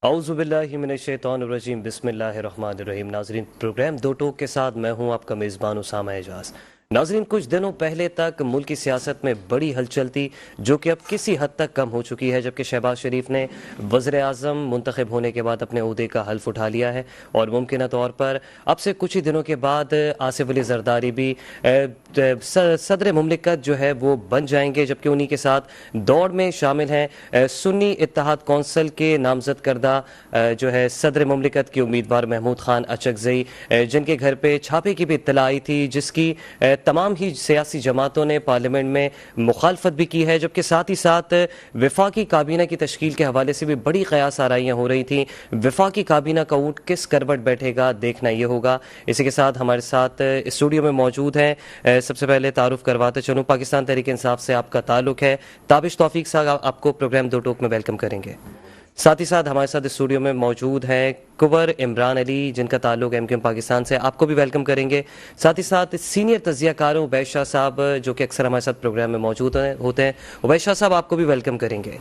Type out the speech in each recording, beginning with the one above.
اعوذ باللہ من الشیطان الرجیم بسم اللہ الرحمن الرحیم۔ ناظرین، پروگرام دو ٹوک کے ساتھ میں ہوں آپ کا میزبان اسامہ اعجاز۔ ناظرین، کچھ دنوں پہلے تک ملک کی سیاست میں بڑی ہلچل تھی جو کہ اب کسی حد تک کم ہو چکی ہے، جبکہ شہباز شریف نے وزیر اعظم منتخب ہونے کے بعد اپنے عہدے کا حلف اٹھا لیا ہے اور ممکنہ طور پر اب سے کچھ ہی دنوں کے بعد آصف علی زرداری بھی صدر مملکت جو ہے وہ بن جائیں گے، جبکہ انہی کے ساتھ دوڑ میں شامل ہیں سنی اتحاد کونسل کے نامزد کردہ جو ہے صدر مملکت کے امیدوار محمود خان اچکزئی، جن کے گھر پہ چھاپے کی بھی اطلاع آئی تھی، جس کی تمام ہی سیاسی جماعتوں نے پارلیمنٹ میں مخالفت بھی کی ہے، جبکہ ساتھ ہی ساتھ وفاقی کابینہ کی تشکیل کے حوالے سے بھی بڑی قیاس آرائیاں ہو رہی تھیں۔ وفاقی کابینہ کا اونٹ کس کروٹ بیٹھے گا، دیکھنا یہ ہوگا۔ اسی کے ساتھ ہمارے ساتھ اسٹوڈیو میں موجود ہیں، سب سے پہلے تعارف کرواتے چلوں، پاکستان تحریک انصاف سے آپ کا تعلق ہے، تابش توفیق صاحب آپ کو پروگرام دو ٹوک میں ویلکم کریں گے۔ ساتھ ہی ساتھ ہمارے ساتھ اسٹوڈیو میں موجود ہیں کنور عمران علی، جن کا تعلق ایم کیو ایم پاکستان سے، آپ کو بھی ویلکم کریں گے۔ ساتھ ہی ساتھ سینئر تجزیہ کاروں عبید شاہ صاحب، جو کہ اکثر ہمارے ساتھ پروگرام میں موجود ہوتے ہیں، عبید شاہ صاحب آپ کو بھی ویلکم کریں گے۔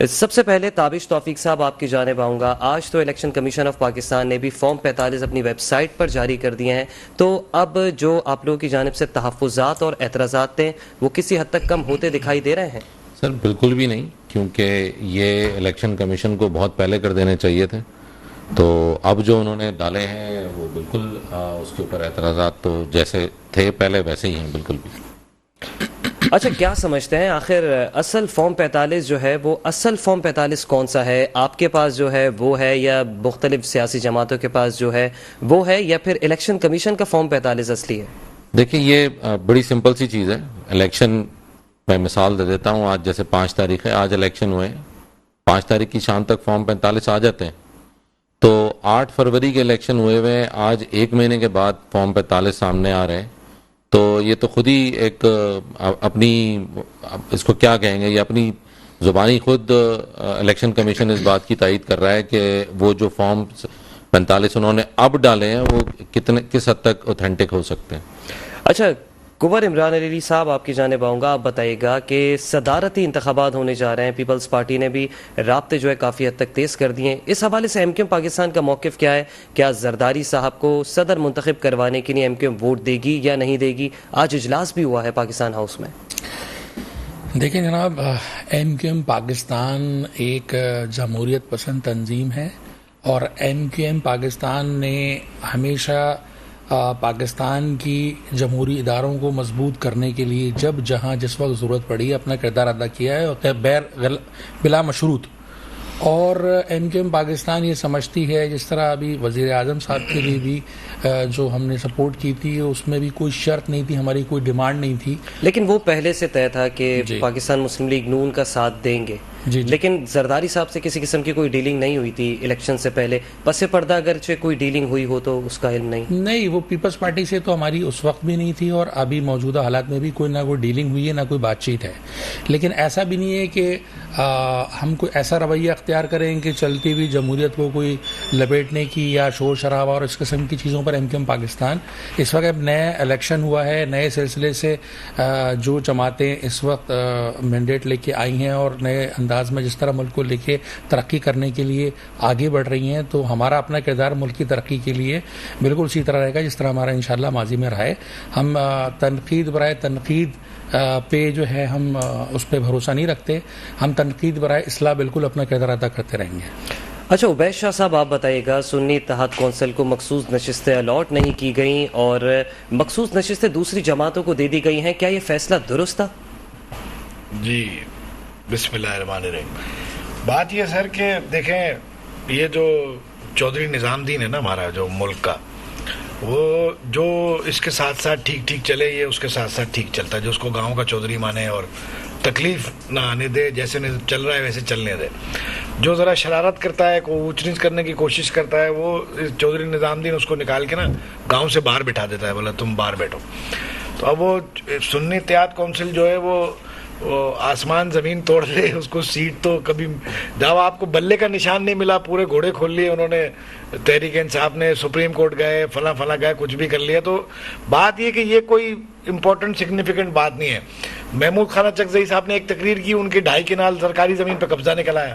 سب سے پہلے تابش توفیق صاحب آپ کی جانب آؤں گا۔ آج تو الیکشن کمیشن آف پاکستان نے بھی فارم 45 اپنی ویب سائٹ پر جاری کر دیے ہیں، تو اب جو آپ لوگوں کی جانب سے تحفظات اور اعتراضات تھے وہ کسی حد تک کم ہوتے دکھائی دے رہے ہیں؟ سر بالکل بھی نہیں، کیونکہ یہ الیکشن کمیشن کو بہت پہلے کر دینے چاہیے تھے، تو اب جو انہوں نے ڈالے ہیں وہ بالکل اس کے اوپر اعتراضات تو جیسے تھے پہلے ویسے ہی ہیں بالکل بھی۔ اچھا، کیا سمجھتے ہیں آخر اصل فارم 45 جو ہے وہ اصل فارم 45 کون سا ہے؟ آپ کے پاس جو ہے وہ ہے، یا مختلف سیاسی جماعتوں کے پاس جو ہے وہ ہے، یا پھر الیکشن کمیشن کا فارم 45 اصلی ہے؟ دیکھیں، یہ بڑی سمپل سی چیز ہے۔ الیکشن میں مثال دے دیتا ہوں، آج جیسے 5 تاریخ ہے، آج الیکشن ہوئے، 5 تاریخ کی شام تک فارم 45 آ جاتے ہیں، تو 8 فروری کے الیکشن ہوئے ہوئے آج 1 مہینے کے بعد فارم 45 سامنے آ رہے ہیں، تو یہ تو خود ہی ایک اپنی، اس کو کیا کہیں گے، یہ اپنی زبانی خود الیکشن کمیشن اس بات کی تائید کر رہا ہے کہ وہ جو فارم 45 انہوں نے اب ڈالے ہیں وہ کس حد تک اوتھینٹک ہو سکتے ہیں۔ اچھا، کنور عمران علی صاحب آپ کی جانب آؤں گا، آپ بتائیے گا کہ صدارتی انتخابات ہونے جا رہے ہیں، پیپلز پارٹی نے بھی رابطے جو ہے کافی حد تک تیز کر دیے ہیں، اس حوالے سے ایم کیو ایم پاکستان کا موقف کیا ہے؟ کیا زرداری صاحب کو صدر منتخب کروانے کے لیے ایم کیو ایم ووٹ دے گی یا نہیں دے گی؟ آج اجلاس بھی ہوا ہے پاکستان ہاؤس میں۔ دیکھیں جناب، ایم کیو ایم پاکستان ایک جمہوریت پسند تنظیم ہے، اور ایم کیو ایم پاکستان نے ہمیشہ پاکستان کی جمہوری اداروں کو مضبوط کرنے کے لیے جب جہاں جس وقت ضرورت پڑی اپنا کردار ادا کیا ہے، اور بلا مشروط۔ اور ایم کیو ایم پاکستان یہ سمجھتی ہے، جس طرح ابھی وزیر اعظم صاحب کے لیے بھی جو ہم نے سپورٹ کی تھی، اس میں بھی کوئی شرط نہیں تھی، ہماری کوئی ڈیمانڈ نہیں تھی، لیکن وہ پہلے سے طے تھا کہ پاکستان مسلم لیگ نون کا ساتھ دیں گے، لیکن زرداری صاحب سے کسی قسم کی کوئی ڈیلنگ نہیں ہوئی تھی الیکشن سے پہلے؟ پس پردہ اگرچہ کوئی ڈیلنگ ہوئی ہو تو اس کا علم نہیں؟ وہ پیپلز پارٹی سے تو ہماری اس وقت بھی نہیں تھی، اور ابھی موجودہ حالات میں بھی کوئی نہ کوئی ڈیلنگ ہوئی ہے، نہ کوئی بات چیت ہے، لیکن ایسا بھی نہیں ہے کہ ہم کوئی ایسا رویہ اختیار کریں کہ چلتی ہوئی جمہوریت کو کوئی لپیٹنے کی یا شور شرابہ اور اس قسم کی چیزوں پر ایم کیو ایم پاکستان اس وقت نئے الیکشن ہوا ہے، نئے سلسلے سے جو جماعتیں اس وقت مینڈیٹ لے کے آئی ہیں اور نئے انداز میں جس طرح ملک کو لے کے ترقی کرنے کے لیے آگے بڑھ رہی ہیں، تو ہمارا اپنا کردار ملک کی ترقی کے لیے بالکل اسی طرح رہے گا جس طرح ہمارا انشاءاللہ ماضی میں رہا ہے۔ ہم تنقید برائے تنقید پہ جو ہے ہم اس پہ بھروسہ نہیں رکھتے، ہم تنقید برائے اصلاح بالکل اپنا کردار ادا کرتے رہیں گے۔ اچھا، عبید شاہ صاحب آپ بتائیے گا، سنی اتحاد کونسل کو مخصوص نشستیں الاٹ نہیں کی گئیں اور مخصوص نشستیں دوسری جماعتوں کو دے دی گئی ہیں، کیا یہ فیصلہ درست تھا؟ جی، بسم اللہ الرحمن الرحیم۔ بات یہ سر کہ دیکھیں، یہ جو چودھری نظام الدین ہے نا ہمارا جو ملک کا، وہ جو اس کے ساتھ ساتھ ٹھیک ٹھیک چلے، یہ اس کے ساتھ ساتھ ٹھیک چلتا ہے، جو اس کو گاؤں کا چودھری مانے اور تکلیف نہ آنے دے، جیسے چل رہا ہے ویسے چلنے دے۔ جو ذرا شرارت کرتا ہے، کوئی اونچ نیچ کرنے کی کوشش کرتا ہے، وہ چودھری نظام الدین اس کو نکال کے نا گاؤں سے باہر بٹھا دیتا ہے، بولا تم باہر بیٹھو۔ تو اب وہ سنی اتحاد کونسل جو ہے وہ آسمان زمین توڑ لے، اس کو سیٹ تو کبھی، جب آپ کو بلے کا نشان نہیں ملا، پورے گھوڑے کھول لیے انہوں نے، تحریک انصاف نے، سپریم کورٹ گئے، فلاں فلاں گئے، کچھ بھی کر لیا۔ تو بات یہ کہ یہ کوئی امپورٹنٹ سگنیفیکنٹ بات نہیں ہے۔ محمود خان اچکزئی صاحب نے ایک تقریر کی، ان کے 2.5 کنال سرکاری زمین پہ قبضہ نکل آیا،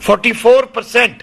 44%।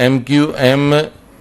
MQM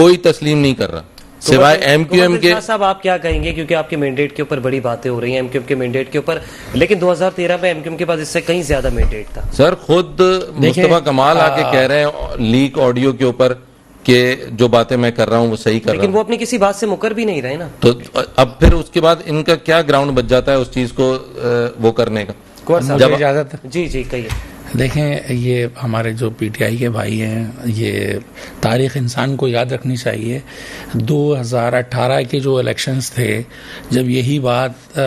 کوئی تسلیم نہیں کر رہا سوائے ایم کیو ایم کے. صاحب آپ کیا کہیں گے, کیونکہ آپ کے مینڈیٹ کے اوپر بڑی باتیں ہو رہی ہیں ایم کیو ایم کے مینڈیٹ کے اوپر, لیکن 2013 میں ایم کیو ایم کے پاس اس سے کہیں زیادہ مینڈیٹ تھا. سر خود مصطفیٰ کمال آ کے کہہ رہے ہیں لیک آڈیو کے اوپر کہ جو باتیں میں کر رہا ہوں وہ صحیح کر رہا ہوں, لیکن وہ اپنی کسی بات سے مکر بھی نہیں رہے نا. تو اب پھر اس کے بعد ان کا کیا گراؤنڈ بچ جاتا ہے اس چیز کو وہ کرنے کا. جب اجازت جی کہیے. دیکھیں یہ ہمارے جو پی ٹی آئی کے بھائی ہیں, یہ تاریخ انسان کو یاد رکھنی چاہیے. 2018 کے جو الیکشنز تھے, جب یہی بات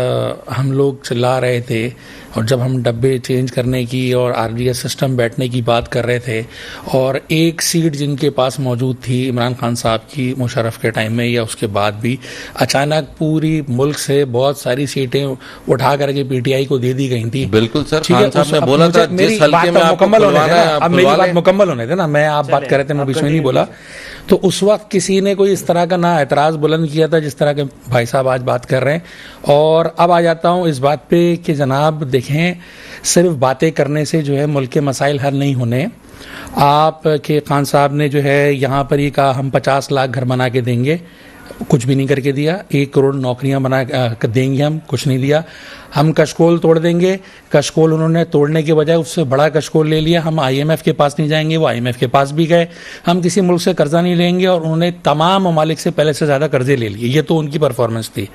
ہم لوگ چلا رہے تھے اور جب ہم ڈبے چینج کرنے کی اور آر ڈی ایس سسٹم بیٹھنے کی بات کر رہے تھے, اور ایک سیٹ جن کے پاس موجود تھی عمران خان صاحب کی مشرف کے ٹائم میں یا اس کے بعد بھی, اچانک پوری ملک سے بہت ساری سیٹیں اٹھا کر کے پی ٹی آئی کو دے دی گئی تھیں. بالکل سر, خان صاحب نے بولا تھا جس حلقے میں آپ کو کھلوانا ہے. اب میری بات مکمل ہونے تھے نا, میں آپ بات کر رہے تھے, میں بیچ میں نہیں بولا. تو اس وقت کسی نے کوئی اس طرح کا نہ اعتراض بلند کیا تھا جس طرح کے بھائی صاحب آج بات کر رہے ہیں. اور اب آ جاتا ہوں اس بات پہ کہ جناب دیکھیں, صرف باتیں کرنے سے جو ہے ملک کے مسائل حل نہیں ہونے. آپ کے خان صاحب نے جو ہے یہاں پر یہ کہا ہم 50 لاکھ گھر بنا کے دیں گے, کچھ بھی نہیں کر کے دیا. 1 کروڑ نوکریاں بنا دیں گے, ہم کچھ نہیں دیا. ہم کشکول توڑ دیں گے, کشکول انہوں نے توڑنے کے بجائے اس سے بڑا کشکول لے لیا. ہم آئی ایم ایف کے پاس نہیں جائیں گے, وہ آئی ایم ایف کے پاس بھی گئے. ہم کسی ملک سے قرضہ نہیں لیں گے, اور انہوں نے تمام ممالک سے پہلے سے زیادہ قرضے لے لیے. یہ تو ان کی پرفارمنس تھی.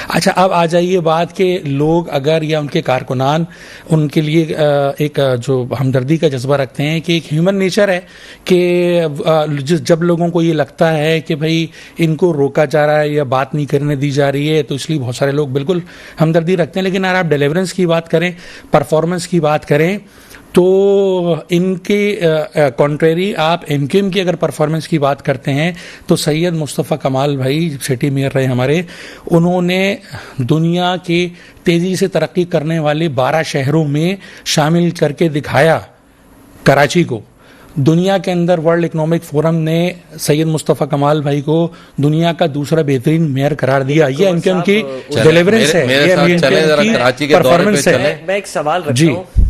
اچھا اب آ جائیے بات کہ لوگ اگر یا ان کے کارکنان ان کے لیے ایک جو ہمدردی کا جذبہ رکھتے ہیں, کہ ایک ہیومن نیچر ہے کہ جب لوگوں کو یہ لگتا ہے کہ بھائی ان کو روکا جا رہا ہے یا بات نہیں کرنے دی جا رہی ہے, تو اس لیے بہت سارے لوگ بالکل ہمدردی رکھتے ہیں. لیکن اگر آپ ڈیلیورنس کی بات کریں, پرفارمنس کی بات کریں, تو ان کے کانٹریری آپ ایم کیو ایم کی اگر پرفارمنس کی بات کرتے ہیں تو سید مصطفیٰ کمال بھائی سٹی میئر رہے ہمارے, انہوں نے دنیا کے تیزی سے ترقی کرنے والے 12 شہروں میں شامل کر کے دکھایا کراچی کو. دنیا کے اندر ورلڈ اکنامک فورم نے سید مصطفیٰ کمال بھائی کو دنیا کا دوسرا بہترین میئر قرار دیا. یہ ان کی ڈیلیورنس ہے, یہ پرفارمنس ہے. میں ایک سوال رکھتا ہوں,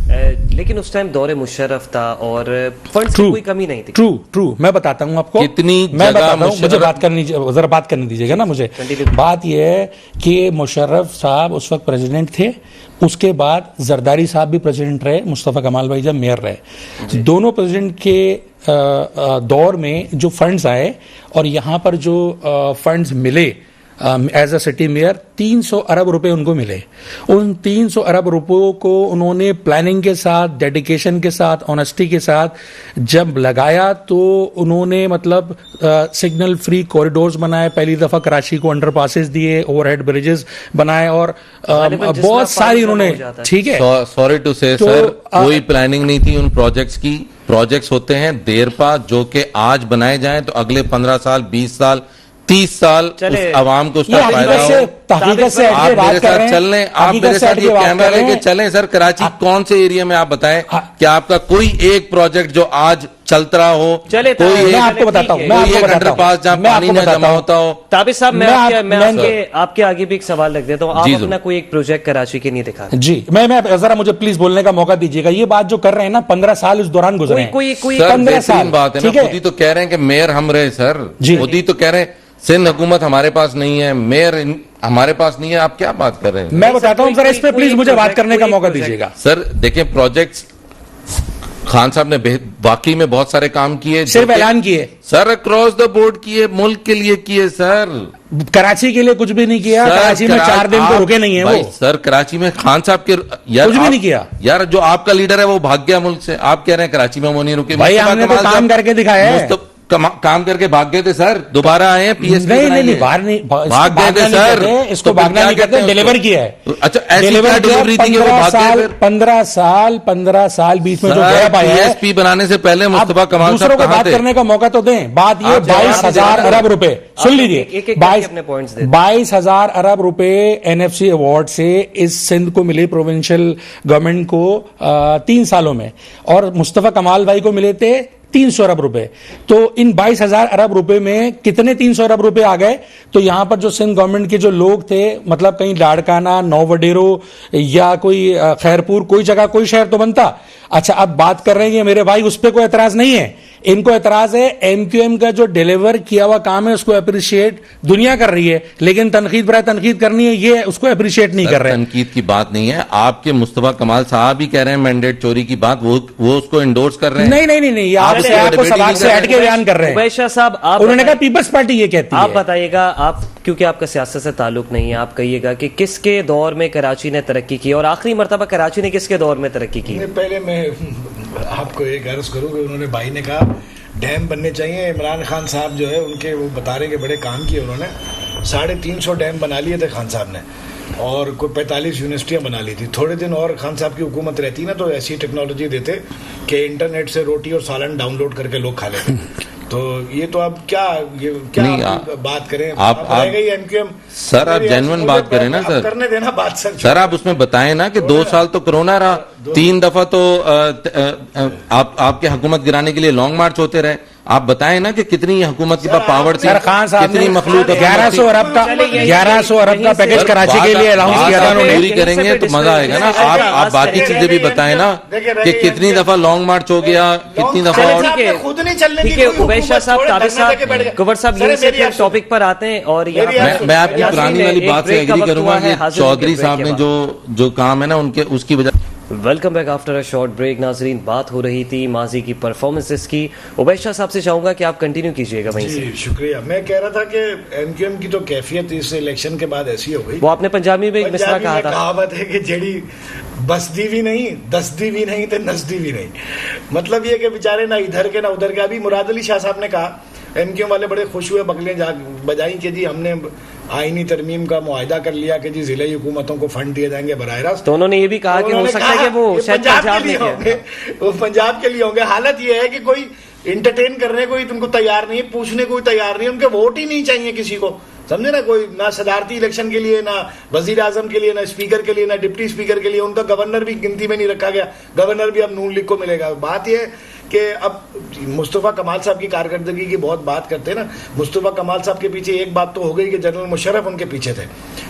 لیکن اس ٹائم دور مشرف تھا اور فنڈز کی کوئی کمی نہیں تھی. ٹرو میں بتاتا ہوں آپ کو, میں بتاتا ہوں, مجھے بات کرنی, ذرا بات کرنے دیجیے گا نا مجھے. بات یہ ہے کہ مشرف صاحب اس وقت پریزیڈنٹ تھے, اس کے بعد زرداری صاحب بھی پریزیڈنٹ رہے, مصطفیٰ کمال بھائی جب میئر رہے. دونوں پریزیڈنٹ کے دور میں جو فنڈز آئے اور یہاں پر جو فنڈز ملے ایز اے سٹی میئر, 300 ارب روپے ان کو ملے. ان 300 ارب روپوں کو انہوں نے پلاننگ کے ساتھ, ڈیڈیکیشن کے ساتھ, آنیسٹی کے ساتھ جب لگایا تو انہوں نے مطلب سگنل فری کوریڈورز بنائے, پہلی دفعہ کراچی کو انڈر پاسز دیے, اوور ہیڈ بریجز بنائے, اور بہت ساری انہوں نے. ٹھیک ہے, سوری ٹو سے سر, کوئی پلاننگ نہیں تھی ان پروجیکٹس کی. پروجیکٹس ہوتے ہیں دیر پا, جو کہ آج بنائے جائیں تو اگلے 15 سال 20 سال 30 سال اس عوام کو اس کا فائدہ ہو. آپ میرے ساتھ چل لیں, آپ میرے ساتھ یہ کیمرہ لے کے چلیں سر. کراچی کون سے ایریا میں آپ بتائیں کہ آپ کا کوئی ایک پروجیکٹ جو آج چلتا رہا ہو, کوئی میں آپ کو بتاتا ہوں, انڈر پاس جہاں پانی نہ جمع ہوتا ہو. تابر صاحب میں آپ کے آگے بھی ایک سوال رکھ دیتا ہوں, آپ اپنا کوئی ایک پروجیکٹ کراچی کے نہیں دکھا. جی میں ذرا مجھے پلیز بولنے کا موقع دیجیے گا. یہ بات جو کر رہے ہیں نا 15 سال اس دوران گزرے ہیں, کوئی 15 سال بات ہے نا. خود ہی تو کہہ رہے ہیں کہ میئر ہم رہے سر, خود ہی تو کہہ رہے ہیں سندھ حکومت ہمارے پاس نہیں ہے, میئر ہمارے پاس نہیں ہے. آپ کیا بات کر رہے ہیں؟ میں بتاتا ہوں ذرا اس پہ پلیز مجھے بات کرنے کا موقع دیجیے گا. سر دیکھیں, پروجیکٹس خان صاحب نے واقعی میں بہت سارے کام کیے, صرف اعلان کیے سر, اکراس دا بورڈ کیے, ملک کے لیے کیے سر. کراچی کے لیے کچھ بھی نہیں کیا. کراچی میں 4 دن تو رکے نہیں ہیں وہ سر. کراچی میں خان صاحب کے کچھ بھی نہیں کیا یار. جو آپ کا لیڈر ہے وہ بھاگ گیا ملک سے, آپ کہہ رہے ہیں کراچی میں وہ نہیں رکے. بھائی ہم نے تو کام کر کے دکھایا ہے. کام کر کے بھاگ گئے تھے سر, دوبارہ آئے ہیں پی ایس پی. نہیں باہر نہیں بھاگ گئے تھے سر, اس کو بھاگنا نہیں کہتے, ڈیلیور کیا ہے. اچھا ایسی کیا ڈیلیوری تھی کہ وہ بھاگ گئے؟ 15 سال بیچ میں جو گیپ آیا ہے. پی ایس پی بنانے سے پہلے مصطفیٰ کمال صاحب دوسروں کو بات کرنے کا موقع تو دیں. بات یہ 22,000 ارب روپے, سن لیجیے, 22,000 ارب روپے این ایف سی ایوارڈ سے اس سندھ کو ملے, پروونشل گورنمنٹ کو 3 سالوں میں, اور مصطفیٰ کمال بھائی کو ملے تھے 300 ارب روپے. تو ان 22,000 ارب روپے میں کتنے 300 ارب روپے آ گئے؟ تو یہاں پر جو سندھ گورنمنٹ کے جو لوگ تھے, مطلب کہیں لاڑکانہ, نو وڈیرو یا کوئی خیرپور, کوئی جگہ کوئی شہر تو بنتا. اچھا اب بات کر رہے ہیں میرے بھائی, اس پہ کوئی اعتراض نہیں ہے, ان کو اعتراض ہے ایم کیو ایم کا جو ڈیلیور کیا ہوا کام ہے اس کو اپریشیٹ دنیا کر رہی ہے, لیکن تنقید برائے تنقید کرنی ہے یہ اس کو اپریشیٹ نہیں کر رہے. تنقید کی بات نہیں ہے, آپ کے مصطفیٰ کمال صاحب ہی کہہ رہے ہیں مینڈیٹ چوری کی بات, وہ اس کو انڈورس کر رہے ہیں. نہیں, آپ کو سباق سے ہٹ کے بیان کر رہے ہیں. عبید صاحب انہوں نے کہا پیپلز پارٹی یہ کہتی ہے. آپ بتائیے گا, آپ کیونکہ آپ کا سیاست سے تعلق نہیں ہے, آپ کہیے گا کہ کس کے دور میں کراچی نے ترقی کی اور آخری مرتبہ کراچی نے کس کے دور میں ترقی کی؟ پہلے میں آپ کو ایک عرض کروں کہ انہوں نے بھائی نے کہا ڈیم بننے چاہیے. عمران خان صاحب جو ہے ان کے وہ بتا رہے کہ بڑے کام کیے انہوں نے, 350 ڈیم بنا لیے تھے خان صاحب نے, اور کوئی 45 یونیورسٹیاں بنا لی تھی. تھوڑے دن اور خان صاحب کی حکومت رہتی نا تو ایسی ٹیکنالوجی دیتے کہ انٹرنیٹ سے روٹی اور سالن ڈاؤن لوڈ کر کے لوگ کھا لیتے. تو یہ تو اب کیا بات کریں, آپ رہ گئی ایم کیو ایم. سر آپ جینوئن بات کریں نا سر, کرنے دینا بات سر آپ اس میں بتائیں نا کہ 2 سال تو کرونا رہا, 3 دفعہ تو آپ کے حکومت گرانے کے لیے لانگ مارچ ہوتے رہے. آپ بتائیں نا کہ کتنی حکومت کے پاس پاور تھی, خان صاحب کتنی مخلوط 1100 ارب کا پیکج کراچی کے لیے الاؤنس کیا تھا انہوں نے. پوری کریں گے تو مزہ آئے گا نا. آپ باقی چیزیں بھی بتائیں نا کہ کتنی دفعہ لانگ مارچ ہو گیا, کتنی دفعہ. خود نہیں چلنے کی. ٹھیک ہے عبید شاہ صاحب, تابع صاحب, گور صاحب, یہ سے پھر ٹاپک پر آتے ہیں. اور میں آپ کی پرانی والی بات سے ایگری کروں گا کہ چودھری صاحب نے جو کام ہے نا ان کے اس کی وجہ. Welcome back after a short break. ناظرین, بات ہو رہی تھی ماضی کی پرفارمنسز کی. عبید شاہ صاحب سے چاہوں گا کہ آپ کنٹینیو کیجئے گا وہیں سے. جی شکریہ. میں کہہ رہا تھا کہ ایم کیو ایم کی تو کیفیت اس الیکشن کے بعد ایسی ہو گئی. وہ آپ نے پنجابی میں ایک مصرع کہا تھا, کہاوت ہے کہ جڑی بسدی بھی نہیں, دسدی بھی نہیں, تو نسدی بھی نہیں. مطلب یہ کہ بیچارے نہ ادھر کے نہ ادھر کے. ابھی مراد علی شاہ صاحب نے کہا, ایم کیو ایم والے بڑے خوش ہوئے, بغلیں بجائیں کہ جی ہم نے آئینی ترمیم کا معاہدہ کر لیا کہ جی ضلعی حکومتوں کو فنڈ دیے جائیں گے براہ راست. تو انہوں نے یہ بھی کہا کہ ہو سکتا ہے کہ وہ شاید پنجاب میں ہوں گے, وہ پنجاب کے لیے ہوں گے. حالت یہ ہے کہ کوئی انٹرٹین کرنے کو تم کو تیار نہیں, پوچھنے کو تیار نہیں, ان کے ووٹ ہی نہیں چاہیے کسی کو, سمجھے نا. کوئی نہ صدارتی الیکشن کے لیے, نہ وزیر اعظم کے لیے, نہ اسپیکر کے لیے, نہ ڈپٹی اسپیکر کے لیے. ان کا گورنر بھی گنتی میں نہیں رکھا گیا, گورنر بھی اب نون لیگ کو ملے گا. بات یہ ہے کہ اب مصطفیٰ کمال صاحب کی کارکردگی کی بہت بات کرتے ہیں نا. مصطفیٰ کمال صاحب کے پیچھے ایک بات تو ہو گئی کہ جنرل مشرف ان کے پیچھے تھے,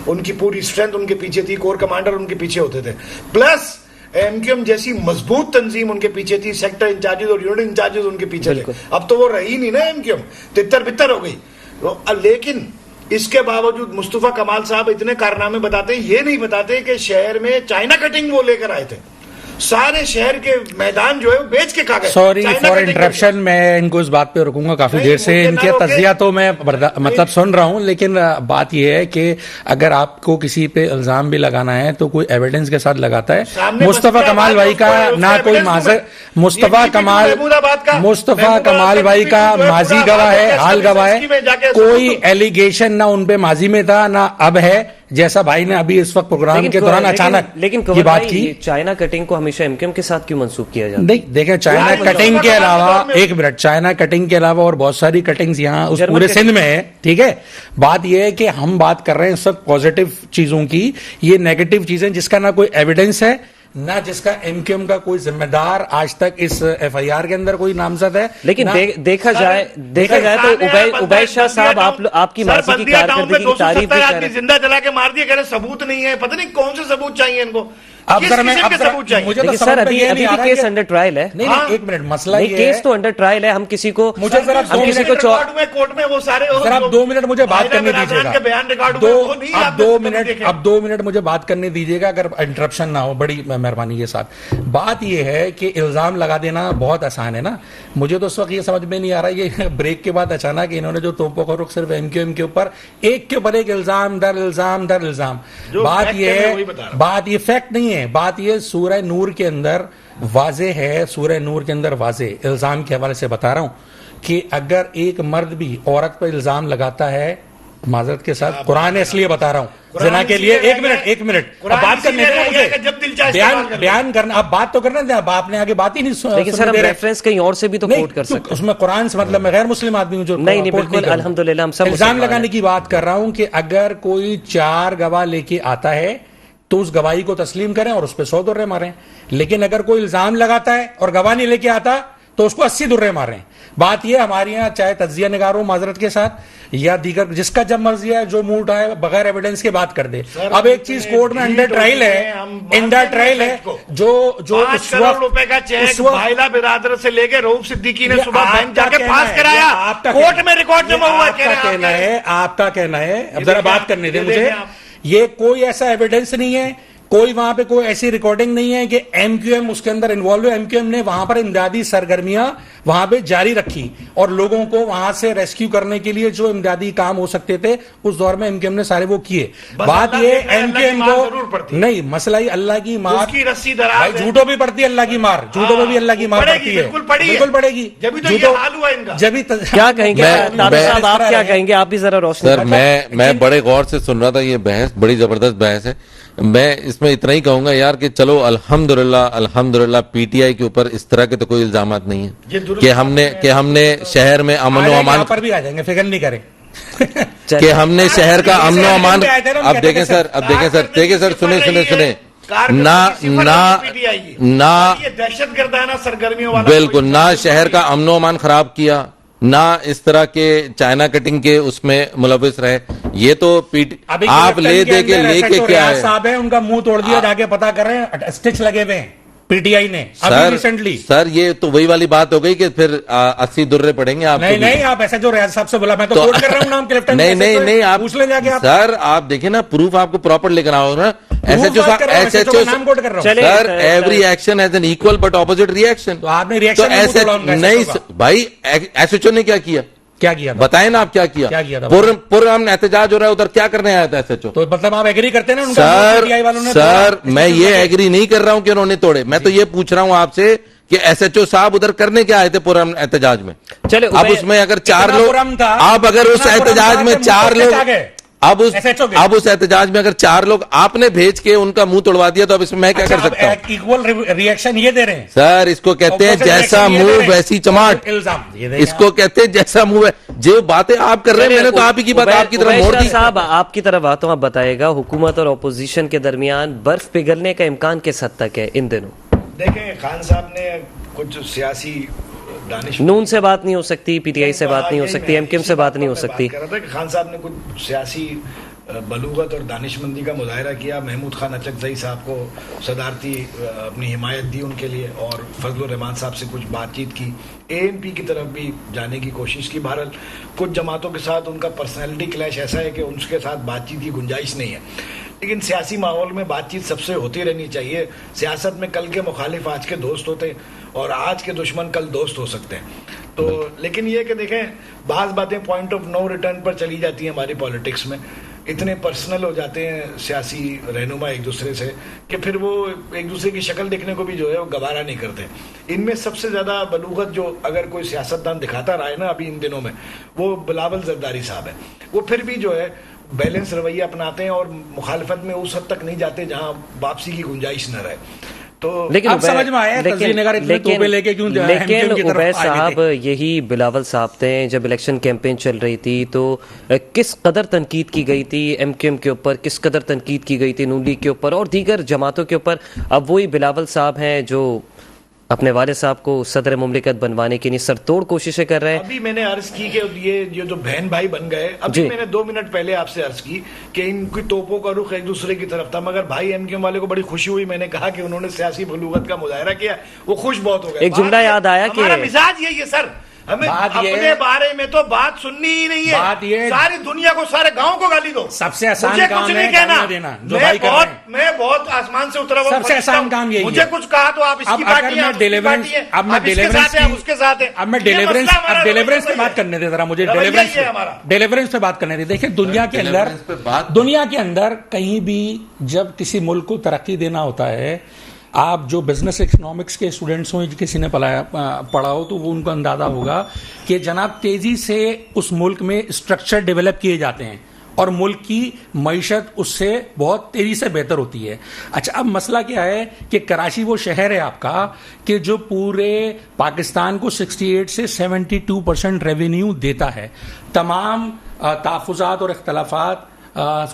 ان کی پوری اسٹرینتھ ان کے پیچھے تھی, کور کمانڈر ان کے پیچھے ہوتے تھے, پلس ایم کیو ایم جیسی مضبوط تنظیم ان کے پیچھے تھی, سیکٹر انچارجز اور یونٹ انچارجز ان کے پیچھے تھے. اب تو وہ رہی نہیں نا ایم کیو ایم, تتر بتر ہو گئی. لیکن اس کے باوجود مصطفیٰ کمال صاحب اتنے کارنامے بتاتے ہیں, یہ نہیں بتاتے کہ شہر میں چائنا کٹنگ وہ لے کر آئے تھے. سارے شہر کے میدان جو ہے وہ بیچ کے کھا گئے. سوری فار انٹرپشن, میں ان کو اس بات پہ رکوں گا کافی دیر سے. ان کے تجزیہ تو میں مطلب سن رہا ہوں, لیکن بات یہ ہے کہ اگر آپ کو کسی پہ الزام بھی لگانا ہے تو کوئی ایویڈنس کے ساتھ لگاتا ہے. مصطفیٰ کمال بھائی کا نہ کوئی مصطفیٰ کمال بھائی کا ماضی گواہ ہے, حال گواہ ہے. کوئی ایلیگیشن نہ ان پہ ماضی میں تھا نہ اب ہے, جیسا بھائی نے ابھی اس وقت پروگرام کے دوران اچانک یہ بات کی. چائنا کٹنگ کو ہمیشہ ایم کیو ایم کے ساتھ کیوں منسوخ کیا جاتا ہے؟ نہیں دیکھیں, چائنا کٹنگ کے علاوہ, ایک منٹ, چائنا کٹنگ کے علاوہ اور بہت ساری کٹنگز یہاں اس پورے سندھ میں ہے. ٹھیک ہے, بات یہ ہے کہ ہم بات کر رہے ہیں سب پازیٹیو چیزوں کی. یہ نیگیٹو چیزیں جس کا نہ کوئی ایویڈنس ہے نہ جس کا ایم کیو ایم کا کوئی ذمہ دار آج تک اس ایف آئی آر کے اندر کوئی نامزد ہے. لیکن دیکھا جائے تو عبید شاہ صاحب آپ کی ماضی کی کارکردگی کی تعریف بھی کر رہے ہیں. زندہ جلا کے مار دیا, کہہ رہے ثبوت نہیں ہے, پتہ نہیں کون سے ثبوت چاہیے ان کو. سر ابھی بھی کیس انڈر ٹرائل ہے. نہیں ایک منٹ, مسئلہ یہ ہے کیس تو انڈر ٹرائل ہے. ہم کسی کو کورٹ میں وہ سارے اب 2 منٹ مجھے بات کرنے دیجیے گا. اب 2 منٹ مجھے بات کرنے دیجیے گا, اگر انٹرپشن نہ ہو, بڑی مہربانی کے ساتھ. بات یہ ہے کہ الزام لگا دینا بہت آسان ہے نا. مجھے تو اس وقت یہ سمجھ میں نہیں آ رہا, یہ بریک کے بعد اچانک انہوں نے جو توپوں کا رخ صرف ایم کیو ایم کے اوپر ایک کے اوپر ایک الزام در الزام. بات یہ فیکٹ نہیں ہے. بات یہ سورہ نور کے اندر واضح ہے, سورہ نور کے اندر واضح الزام کے حوالے سے بتا رہا ہوں کہ اگر ایک مرد بھی عورت پر الزام لگاتا ہے, معذرت کے ساتھ قرآن اس لیے بتا رہا ہوں زنا کے لیے. ایک منٹ بات کرنے دیں, بیان کرنا, اب بات تو کرنا دیں. اب آپ نے آگے بات ہی نہیں سنا. لیکن سر ہم ریفرنس کہیں اور سے بھی تو کوٹ کر سکتے ہیں. اس میں قرآن سے مطلب میں غیر مسلم آدمی ہوں جو نہیں بالکل الحمدللہ ہم سب الزام لگانے کی بات کر رہا ہوں کہ اگر کوئی 4 گواہ لے کے آتا ہے تو اس گواہی کو تسلیم کریں اور اس پہ 100 درے ماریں. لیکن اگر کوئی الزام لگاتا ہے اور گواہ نہیں لے کے آتا تو اس کو 80 درے ماریں. بات یہ ہمارے یہاں چاہے تجزیہ نگاروں معذرت کے ساتھ یا دیگر جس کا جب مرضی ہے جو منہ اٹھائے بغیر ایویڈنس کے بات کر دے. اب ایک چیز کورٹ میں انڈر ٹرائل ہے جو 5 کروڑ روپے کا چیک بھائیلا برادر سے لے کے رؤوف صدیقی نے صبح بینک جا کے پاس کرایا, کورٹ میں ریکارڈ جمع ہوا. آپ کا کہنا ہے, اب ذرا بات کرنے دیں مجھے, یہ کوئی ایسا ایویڈنس نہیں ہے, کوئی وہاں پہ کوئی ایسی ریکارڈنگ نہیں ہے کہ ایم کیو ایم اس کے اندر انوالو ہے. ایم کیو ایم نے وہاں پر امدادی سرگرمیاں وہاں پہ جاری رکھی اور لوگوں کو وہاں سے ریسکیو کرنے کے لیے جو امدادی کام ہو سکتے تھے اس دور میں ایم کیو ایم نے سارے وہ کیے. بات یہ ایم کیو ایم کو نہیں, مسئلہ ہی اللہ کی مار, جھوٹوں بھی پڑتی ہے اللہ کی مار, جھوٹوں میں بھی اللہ کی مار پڑتی ہے, بالکل پڑے گی. جبھی کیا کہیں گے صاحب, آپ کیا کہیں گے, آپ بھی ذرا روشنی. سر میں بڑے غور سے سن رہا تھا, یہ بحث بڑی زبردست بحث ہے. میں اس میں اتنا ہی کہوں گا یار کہ چلو الحمدللہ پی ٹی آئی کے اوپر اس طرح کے تو کوئی الزامات نہیں ہیں کہ ہم نے شہر میں امن و امان پر بھی آ جائیں گے, فکر نہیں کریں کہ ہم نے شہر کا امن و امان. اب دیکھیں سر سنیں نہ دہشت گردانہ سرگرمیوں والا بالکل, نہ شہر کا امن و امان خراب کیا, نہ اس طرح کے چائنا کٹنگ کے اس میں ملوث رہے. یہ تو آپ لے دے کے لے کے کیا ہے صاحب ہے, ان کا منہ توڑ دیا, جا کے پتا کر رہے ہیں اسٹچ لگے ہوئے ہیں پی ٹی آئی نے ریسنٹلی. سر یہ تو وہی والی بات ہو گئی کہ پھر 80 درے پڑیں گے آپ. نہیں آپ ایسا جو ریاض صاحب سے بولا, میں تو کوٹ کر رہا ہوں نام کلیفٹن. نہیں آپ پوچھ لیں جا کے. سر آپ دیکھیں نا, پروف آپ کو پراپر لے کر آؤ نا. Sir every action has an equal but opposite reaction. تو آپ نے ریئیکشن نہیں بھائی, ایس ایچ او نے کیا کیا بتائیں نا آپ, کیا کیا پرامن احتجاج ہو رہا ہے ادھر, کیا کرنے آیا تھا ایس ایچ او؟ تو مطلب آپ ایگری کرتے ہیں نا سر میں یہ ایگری نہیں کر رہا ہوں کہ انہوں نے توڑے, میں تو یہ پوچھ رہا ہوں آپ سے کہ ایس ایچ او صاحب ادھر کرنے کیا آئے تھے پرامن احتجاج میں. اب اس میں اگر 4 لوگ, آپ اگر اس احتجاج میں 4 لوگ, اب اس احتجاج میں اگر 4 لوگ آپ نے بھیج کے ان کا منہ توڑوا دیا تو اب اس میں کیا کر سکتا ہوں؟ ایکول ریئیکشن یہ دے رہے ہیں سر, اس کو کہتے ہیں جیسا منہ ویسی چماٹ, اس کو کہتے ہیں جیسا منہ. جو باتیں آپ کر رہے ہیں میں نے تو آپ ہی کی بات آپ کی طرف موڑ دی. صاحب آپ کی طرف آتا ہوں, آپ بتائے گا حکومت اور اپوزیشن کے درمیان برف پگھلنے کا امکان کس حد تک ہے ان دنوں؟ دیکھیں خان صاحب نے کچھ سیاسی نون سے بات نہیں ہو سکتی, پی ٹی آئی سے بات نہیں ہو سکتی, ایم کیو ایم سے بات نہیں ہو سکتی. خان صاحب نے کچھ سیاسی بلوغت اور دانش مندی کا مظاہرہ کیا. محمود خان اچکزئی صاحب کو صدارتی اپنی حمایت دی ان کے لیے, اور فضل الرحمان صاحب سے کچھ بات چیت کی, اے این پی کی طرف بھی جانے کی کوشش کی. بہرحال کچھ جماعتوں کے ساتھ ان کا پرسنالٹی کلیش ایسا ہے کہ ان کے ساتھ بات چیت کی گنجائش نہیں ہے. لیکن سیاسی ماحول میں بات چیت سب سے ہوتی رہنی چاہیے. سیاست میں کل کے مخالف آج کے دوست ہوتے ہیں اور آج کے دشمن کل دوست ہو سکتے ہیں. تو لیکن یہ کہ دیکھیں بعض باتیں پوائنٹ آف نو ریٹرن پر چلی جاتی ہیں ہماری پالیٹکس میں, اتنے پرسنل ہو جاتے ہیں سیاسی رہنما ایک دوسرے سے کہ پھر وہ ایک دوسرے کی شکل دیکھنے کو بھی جو ہے وہ گوارا نہیں کرتے. ان میں سب سے زیادہ بلوغت جو اگر کوئی سیاستدان دکھاتا رہا ہے نا ابھی ان دنوں میں, وہ بلاول زرداری صاحب ہے. وہ پھر بھی جو ہے بیلنس رویہ اپناتے ہیں اور مخالفت میں اس حد تک نہیں جاتے جہاں واپسی کی گنجائش نہ رہے. تو لیکن عبید صاحب یہی بلاول صاحب تھے جب الیکشن کیمپین چل رہی تھی تو کس قدر تنقید کی گئی تھی ایم کیو ایم کے اوپر, کس قدر تنقید کی گئی تھی نون لیگ کے اوپر اور دیگر جماعتوں کے اوپر. اب وہی بلاول صاحب ہیں جو اپنے والد صاحب کو صدر مملکت بنوانے کی سر توڑ کوششیں کر رہے ہیں. ابھی میں نے عرض کی کہ یہ جو بہن بھائی بن گئے, ابھی میں نے 2 منٹ پہلے آپ سے عرض کی کہ ان کی توپوں کا رخ ایک دوسرے کی طرف تھا, مگر بھائی ایم کیو ایم والے کو بڑی خوشی ہوئی. میں نے کہا کہ انہوں نے سیاسی بلوغت کا مظاہرہ کیا, وہ خوش بہت ہو گئے. ایک جملہ یاد آیا کہ ہمارا مزاج یہی ہے سر, ہمیں اپنے بارے میں تو بات سننی ہی نہیں ہے. ساری دنیا کو, سارے گاؤں کو گالی دو. سب سے آسان کام ہے گالیاں دینا. میں بہت آسمان سے اترا ہوا, سب سے آسان کام یہی ہے. مجھے کچھ کہا تو آپ اس کی پارٹی ہیں, اب میں ڈیلیورنس پہ بات کرنے دے ذرا مجھے, ڈیلیورنس پہ بات کرنے دے. دیکھیں دنیا کے اندر کہیں بھی جب کسی ملک کو ترقی دینا ہوتا ہے, آپ جو بزنس اکنامکس کے اسٹوڈنٹس ہوں, کسی نے پڑھا ہو تو وہ ان کو اندازہ ہوگا کہ جناب تیزی سے اس ملک میں اسٹرکچر ڈیولپ کیے جاتے ہیں اور ملک کی معیشت اس سے بہت تیزی سے بہتر ہوتی ہے. اچھا اب مسئلہ کیا ہے کہ کراچی وہ شہر ہے آپ کا کہ جو پورے پاکستان کو 68 سے 72% ریونیو دیتا ہے. تمام تحفظات اور اختلافات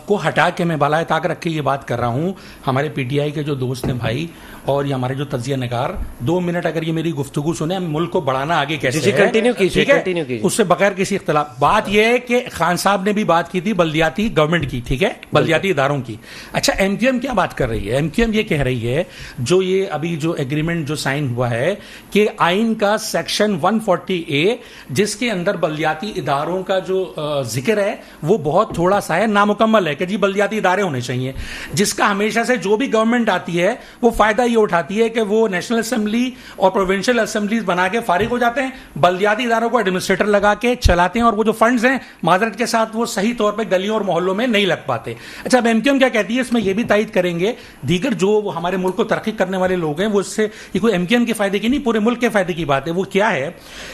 کو ہٹا کے میں بالائے طاق رکھ کے یہ بات کر رہا ہوں. ہمارے پی ٹی آئی کے جو دوست ہیں بھائی اور یہ ہمارے جو تجزیہ نگار 2 منٹ اگر یہ میری گفتگو سنیں ملک کو بڑھانا آگے کیسے ہے کنٹینیو کیجیے, کنٹینیو کیجیے اس سے بغیر کسی اختلاف. بات یہ ہے کہ خان صاحب نے بھی بات کی تھی بلدیاتی گورنمنٹ کی, ٹھیک ہے, بلدیاتی اداروں کی. اچھا ایم کیو ایم کیا بات کر رہی ہے؟ ایم کیو ایم یہ کہہ رہی ہے جو یہ ابھی جو ایگریمنٹ جو سائن ہوا ہے کہ آئین کا سیکشن 140A جس کے اندر بلدیاتی اداروں کا جو ذکر ہے وہ بہت تھوڑا سا ہے, نامکمل ہے کہ جی بلدیاتی ادارے ہونے چاہیے, جس کا ہمیشہ سے جو بھی گورنمنٹ آتی ہے وہ فائدہ یہ اٹھاتی ہے کہ وہ نیشنل اسمبلی اور پروونشل اسمبلیز بنا کے فارغ ہو جاتے ہیں, بلدیاتی اداروں کو ایڈمنسٹریٹر لگا کے چلاتے ہیں اور وہ جو فنڈز ہیں معذرت کے ساتھ وہ صحیح طور پہ گلیوں اور محلوں میں نہیں لگ پاتے. اچھا اب ایم کیو ایم کیا کہتی ہے اس میں یہ بھی تائید کریں گے دیگر جو ہمارے ملک کو ترقی کرنے والے لوگ ہیں وہ اس سے یہ کوئی ایم کیو ایم کے فائدے کی نہیں پورے ملک کے فائدے کی بات ہے. وہ کیا ہے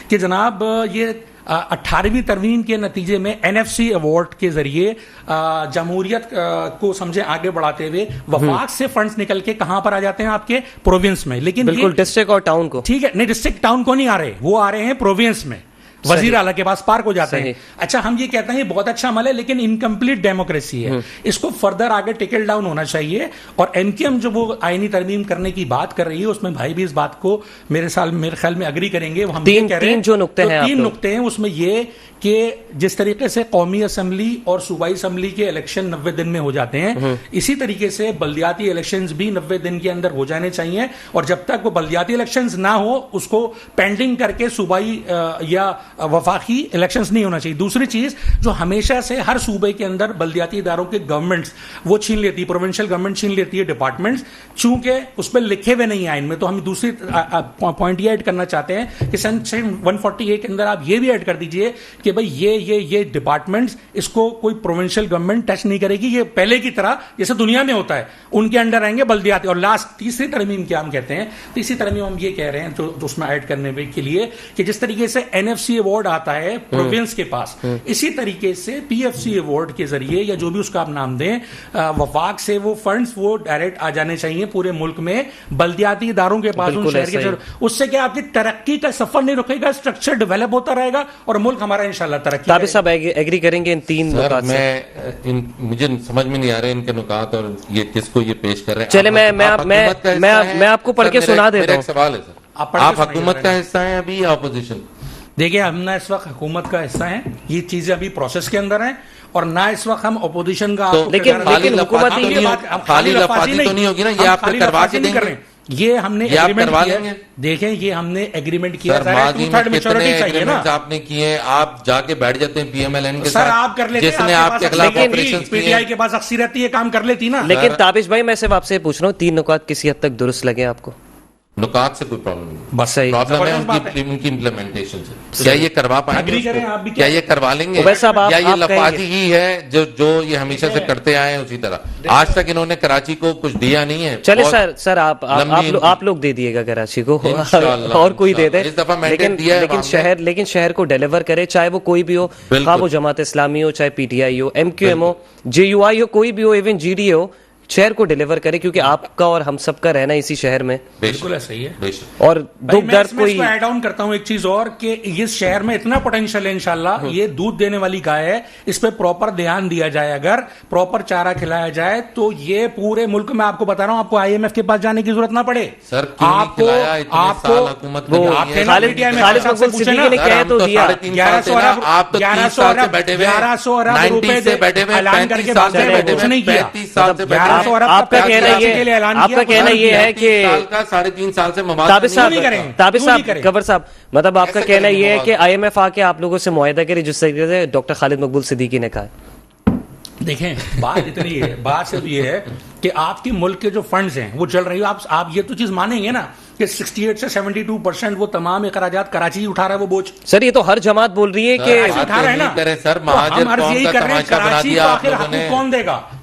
کہ جناب یہ 18ویں ترمیم کے نتیجے میں NFC ایوارڈ کے ذریعے جمہوریت کو سمجھے آگے بڑھاتے ہوئے وفاق سے فنڈز نکل کے کہاں پر آ جاتے ہیں آپ کے پروونس میں, لیکن بالکل ڈسٹرکٹ اور ٹاؤن کو, ٹھیک ہے, نہیں ڈسٹرکٹ ٹاؤن کو نہیں آ رہے, وہ آ رہے ہیں پروونس میں, وزیر اعلیٰ کے پاس پارک ہو جاتے ہیں. اچھا ہم یہ کہتے ہیں یہ بہت اچھا عمل ہے لیکن انکمپلیٹ ڈیموکریسی ہے, اس کو فردر آگے ٹیکل ڈاؤن ہونا چاہیے. اور ایم کیو ایم جو وہ آئینی ترمیم کرنے کی بات کر رہی ہے اس میں بھائی بھی اس بات کو میرے خیال میں اگری کریں گے. ہم یہ کہہ رہے ہیں جو نقطے ہیں, 3 نقطے ہیں اس میں یہ کہ جس طریقے سے قومی اسمبلی اور صوبائی اسمبلی کے الیکشن 90 دن میں ہو جاتے ہیں اسی طریقے سے بلدیاتی الیکشنز بھی 90 دن کے اندر ہو جانے چاہیے, اور جب تک وہ بلدیاتی الیکشنز نہ ہو اس کو پینڈنگ کر کے صوبائی یا وفاقی الیکشنز نہیں ہونا چاہیے. دوسری چیز جو ہمیشہ سے ہر صوبے کے اندر بلدیاتی اداروں کے گورنمنٹس وہ چھین لیتی ہے, پروونشل گورنمنٹ چھین لیتی ہے ڈپارٹمنٹس, چونکہ اس پہ لکھے ہوئے نہیں ہیں آئین میں. تو ہم دوسری پوائنٹ یہ ایڈ کرنا چاہتے ہیں کہ سیکشن 140A کے اندر آپ یہ بھی ایڈ کر دیجئے کہ بھئی یہ ڈپارٹمنٹس اس کو کوئی پروونشل گورنمنٹ ٹچ نہیں کرے گی, یہ پہلے کی طرح جیسے دنیا میں ہوتا ہے ان کے انڈر رہیں گے بلدیاتی. اور لاسٹ تیسری ترمیم کیا ہم کہتے ہیں, تیسری ترمیم ہم یہ کہہ رہے ہیں جو اس میں ایڈ کرنے کے لیے کہ جس طریقے سے NFC ایوارڈ آتا ہے پروونس کے پاس, اسی طریقے سے PFC ایوارڈ کے ذریعے یا جو بھی اس کا آپ نام دیں وفاق سے وہ فنڈز وہ ڈائریکٹ آ جانے چاہیے پورے ملک میں بلدیاتی اداروں کے پاس, ان شہر کے. اس سے کیا آپ کی ترقی کا سفر نہیں رکے گا, اسٹرکچر ڈیولپ ہوتا رہے گا اور ملک ہمارا انشاءاللہ ترقی. تابر صاحب ایگری کریں گے ان 3 نکات سے؟ مجھے سمجھ میں نہیں آ رہے ان کے نکات اور یہ کس کو یہ پیش کر رہے ہیں. چلے میں آپ کو پڑھ کے سنا دیتا ہوں. سوال ہے سر, آپ حکومت کا حصہ ہیں ابھی یا اپوزیشن؟ دیکھیں ہم نہ اس وقت حکومت کا حصہ ہیں, یہ چیزیں ابھی پروسیس کے اندر ہیں, اور نہ اس وقت ہم اپوزیشن کا. لیکن حکومت خالی لفاظی تو نہیں ہوگی نا, یہ آپ کروا کے دیں گے, یہ ہم نے ایگریمنٹ کیا. دیکھیں یہ ہم نے ایگریمنٹ کیا, آپ نے کیے, آپ جا کے بیٹھ جاتے ہیں PMLN کے سر, آپ کر لیتے جس نے آپ کے خلاف آپریشن پی ٹی آئی کے پاس اکثریت یہ کام کر لیتی نا. لیکن تابش بھائی میں صرف آپ سے پوچھ رہا ہوں 3 نکات کسی حد تک درست لگے آپ کو؟ نکات سے کوئی پرابلم نہیں, بس صحیح پرابلم ہے ان کی امپلیمنٹیشن سے. کیا یہ کروا پائیں گے, کیا یہ کروا لیں گے, یا یہ لفاظی ہی ہے جو یہ ہمیشہ سے کرتے آئے ہیں اسی طرح؟ آج تک انہوں نے کراچی کو کچھ دیا نہیں ہے. چلے سر آپ لوگ دے دیے گا کراچی کو اور کوئی دے دے, لیکن شہر کو ڈیلیور کرے, چاہے وہ کوئی بھی ہو, خواہ وہ جماعت اسلامی ہو, چاہے PTI ہو, MQM ہو, JUI ہو, کوئی بھی ہو, ایون GDA ہو, شہر کو ڈیلیور کرے, کیونکہ آپ کا اور ہم سب کا رہنا اسی شہر میں. بالکل ایسا ہی ہے. اور دکھ درد کوئی ایڈ آن کرتا ہوں ایک چیز اور کہ اس شہر میں اتنا پوٹینشیل ہے انشاءاللہ, یہ دودھ دینے والی گائے ہے, اس پہ پراپر دھیان دیا جائے, اگر پراپر چارہ کھلایا جائے تو یہ پورے ملک میں, آپ کو بتا رہا ہوں, آپ کو IMF کے پاس جانے کی ضرورت نہ پڑے. سر آپ کو خالد مقبول صدیقی نے کہہ تو دیا 1100 ارب روپے سے اعلان کر کے کچھ نہیں کیا. 1100 ارب آپ کا کہنا یہ ہے کہ 3.5 سال سے تابر صاحب قبر صاحب, مطلب آپ کا کہنا یہ ہے کہ IMF آ کے آپ لوگوں سے معاہدہ کرے جس طریقے سے ڈاکٹر خالد مقبول صدیقی نے کہا. دیکھیں بات اتنی ہے, بات صرف یہ ہے کہ آپ کے ملک کے جو فنڈز ہیں وہ چل رہی ہو, آپ یہ تو چیز مانیں گے نا کہ 68 سے 72% وہ تمام اخراجات کراچی اٹھا رہا ہے وہ بوجھ. سر یہ تو ہر جماعت بول رہی ہے کہ اٹھا رہے ہیں نا, ہم عرض یہی کر رہے ہیں کراچی کو آخر حقوق کون دے گا,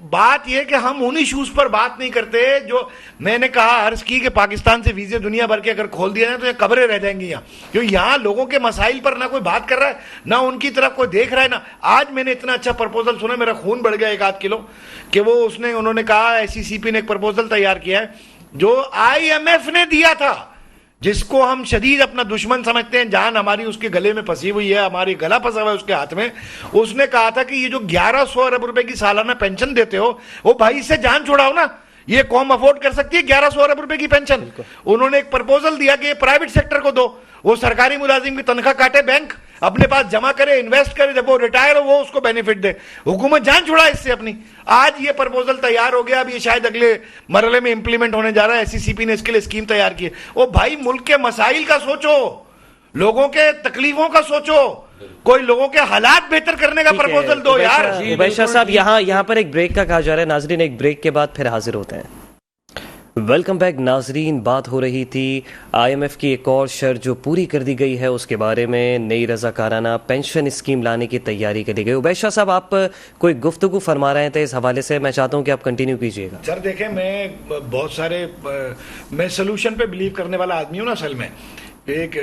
بات یہ کہ ہم ان ایشوز پر بات نہیں کرتے جو میں نے کہا عرض کی کہ پاکستان سے ویزے دنیا بھر کے اگر کھول دیا جائے تو یہ قبریں رہ جائیں گی یہاں، کیوں یہاں لوگوں کے مسائل پر نہ کوئی بات کر رہا ہے، نہ ان کی طرف کوئی دیکھ رہا ہے. نہ آج میں نے اتنا اچھا پرپوزل سنا، میرا خون بڑھ گیا 1-8 کلو، کہ وہ انہوں نے کہا SECP نے ایک پرپوزل تیار کیا ہے جو IMF نے دیا تھا، جس کو ہم شدید اپنا دشمن سمجھتے ہیں، جان ہماری اس کے گلے میں پھنسی ہوئی ہے، ہماری گلا پھنسا ہوا ہے اس کے ہاتھ میں. اس نے کہا تھا کہ یہ جو 1100 ارب روپے کی سالانہ پینشن دیتے ہو، وہ بھائی اس سے جان چھوڑاؤ نا، یہ قوم افورڈ کر سکتی ہے 1100 ارب روپے کی پینشن. انہوں نے ایک پرپوزل دیا کہ یہ پرائیویٹ سیکٹر کو دو، وہ سرکاری ملازم کی تنخواہ کاٹے بینک، اپنے پاس جمع کرے، انویسٹ کرے، جب وہ ریٹائر ہو وہ اس کو بینیفٹ دے، حکومت جان چھوڑا اس سے اپنی. آج یہ پرپوزل تیار ہو گیا، اب یہ شاید اگلے مرحلے میں امپلیمنٹ ہونے جا رہا ہے. SECP نے اس کے لیے اسکیم تیار کی ہے. وہ بھائی ملک کے مسائل کا سوچو، لوگوں کے تکلیفوں کا سوچو، کوئی لوگوں کے حالات بہتر کرنے کا پرپوزل دو یار. عبید صاحب یہاں پر ایک بریک کا کہا جا رہا ہے. ناظرین ایک بریک کے بعد پھر حاضر ہوتے ہیں. ویلکم بیک ناظرین. بات ہو رہی تھی IMF کی ایک اور شرط جو پوری کر دی گئی ہے اس کے بارے میں، نئی رضاکارانہ پینشن اسکیم لانے کی تیاری کری گئی. عبید شاہ صاحب آپ کوئی گفتگو فرما رہے تھے اس حوالے سے، میں چاہتا ہوں کہ آپ کنٹینیو کیجیے گا. سر دیکھیں، میں بہت سارے میں سلوشن پہ بلیو کرنے والا آدمی ہوں نا. اصل میں ایک